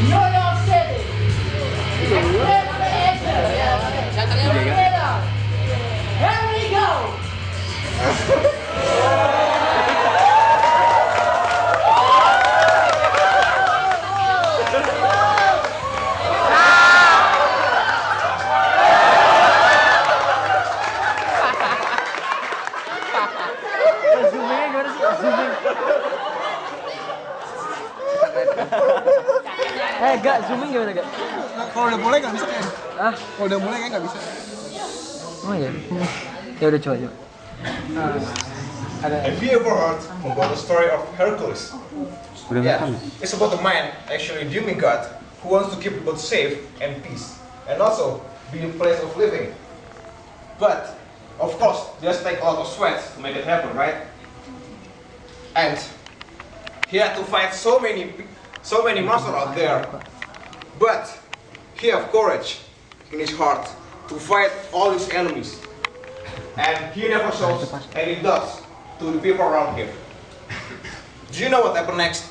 New York City. Here we go. Zoomingnya gimana sih? Zooming. Gak, zooming gimana gak? Kalau udah mulai nggak bisa kan? Ah, Kalau udah mulai kayak nggak bisa. oh iya. Ya udah coba. Have you ever heard about the story of Hercules? Yeah, it's about a man, actually demigod, who wants to keep the world safe and peace, and also be a place of living. But, of course, just take a lot of sweat to make it happen, right? And he had to fight so many monsters out there. But he had courage in his heart to fight all his enemies. And he never shows any doubts to the people around him. Do you know what happened next?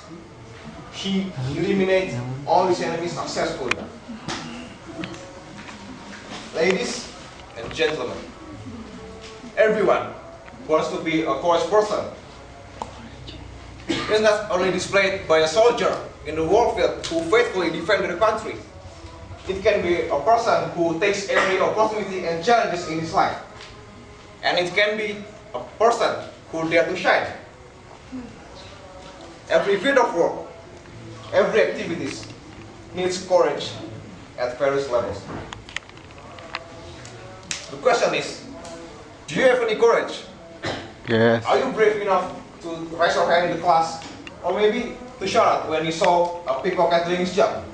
He eliminated all his enemies successfully. Ladies and gentlemen, everyone wants to be a courage person. It's not only displayed by a soldier in the warfield who faithfully defended the country. It can be a person who takes every opportunity and challenges in his life. And it can be a person who dare to shine. Every field of work, every activities needs courage at various levels. The question is, do you have any courage? Yes. Are you brave enough to raise your hand in the class? Or maybe to shout out when you saw a pickpocket doing his job?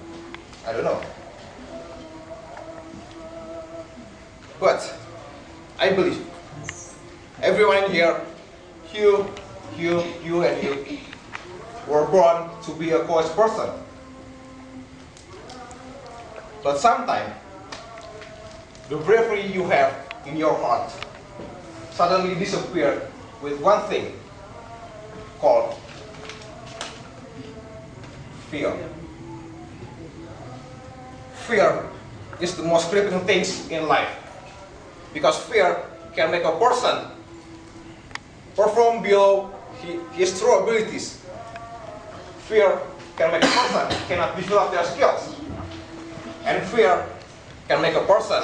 I don't know. But I believe everyone in here, you and you, were born to be a courage person. But sometimes, the bravery you have in your heart suddenly disappeared with one thing called fear. Fear is the most crippling thing in life, because fear can make a person perform below his true abilities. Fear can make a person cannot develop their skills, and fear can make a person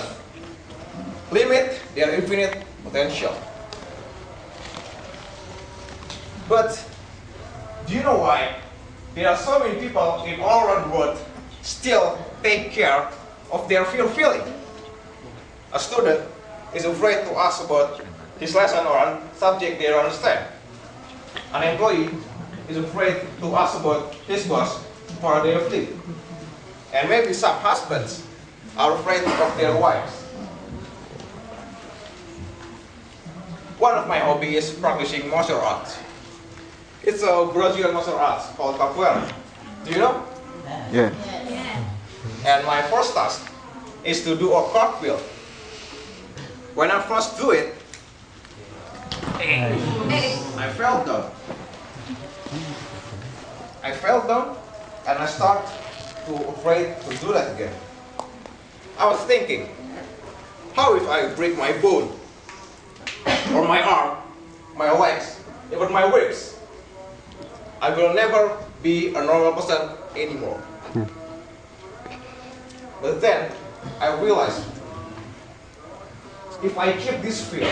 limit their infinite potential. But do you know why there are so many people in all around the world still take care of their feeling? A student is afraid to ask about his lesson or subject they don't understand. An employee is afraid to ask about his boss for a day of leave. And maybe some husbands are afraid of their wives. One of my hobbies is practicing martial arts. It's a Brazilian martial arts called capoeira. Do you know? Yeah. And my first task is to do a cartwheel. When I first do it, I fell down. And I start to afraid to do that again. I was thinking, how if I break my bone, or my arm, my legs, even my ribs? I will never be a normal person anymore. But then I realized, if I keep this fear,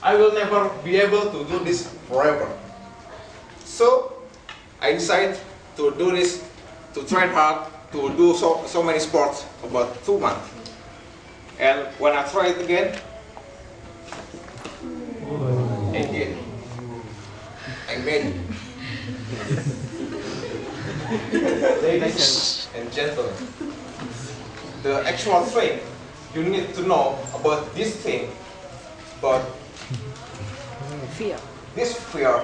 I will never be able to do this forever. So I decided to do this, to train hard, to do so many sports about 2 months. And when I try it again, I made it. Ladies and gentlemen, the actual thing you need to know about this thing, about Fear. this fear,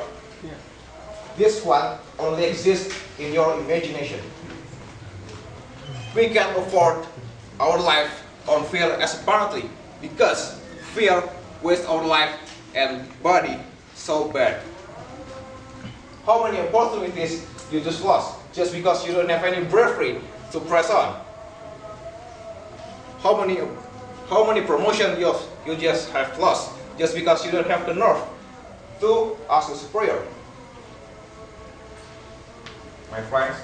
this one only exists in your imagination. We can't afford our life on fear as apparently, because fear wastes our life and body so bad. How many opportunities you just lost? just because you don't have any bravery to press on. How many promotions you just have lost just because you don't have the nerve to ask a superior? My friends,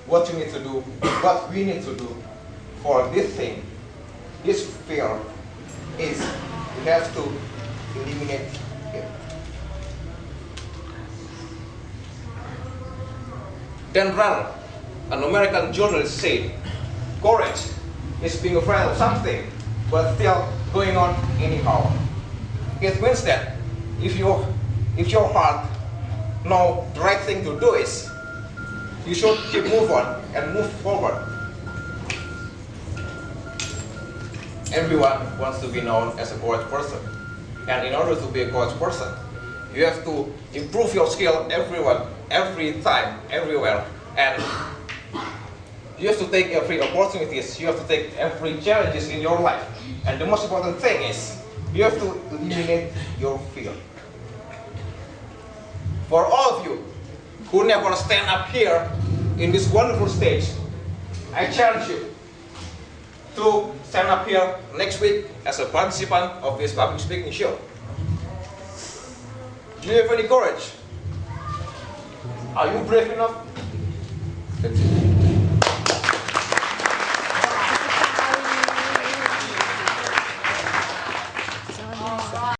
what we need to do for this thing, this fear, is we have to eliminate it. Dan Rand, an American journalist, said, courage is being afraid of something, but still going on anyhow. It means that if your heart know the right thing to do is, you should keep move on and move forward. Everyone wants to be known as a courage person, and in order to be a courage person, you have to improve your skill every time, everywhere, and you have to take every opportunities, you have to take every challenges in your life. And the most important thing is, you have to eliminate your fear. For all of you who never stand up here in this wonderful stage, I challenge you to stand up here next week as a participant of this public speaking show. Do you have any courage? Are you brave enough? That's it.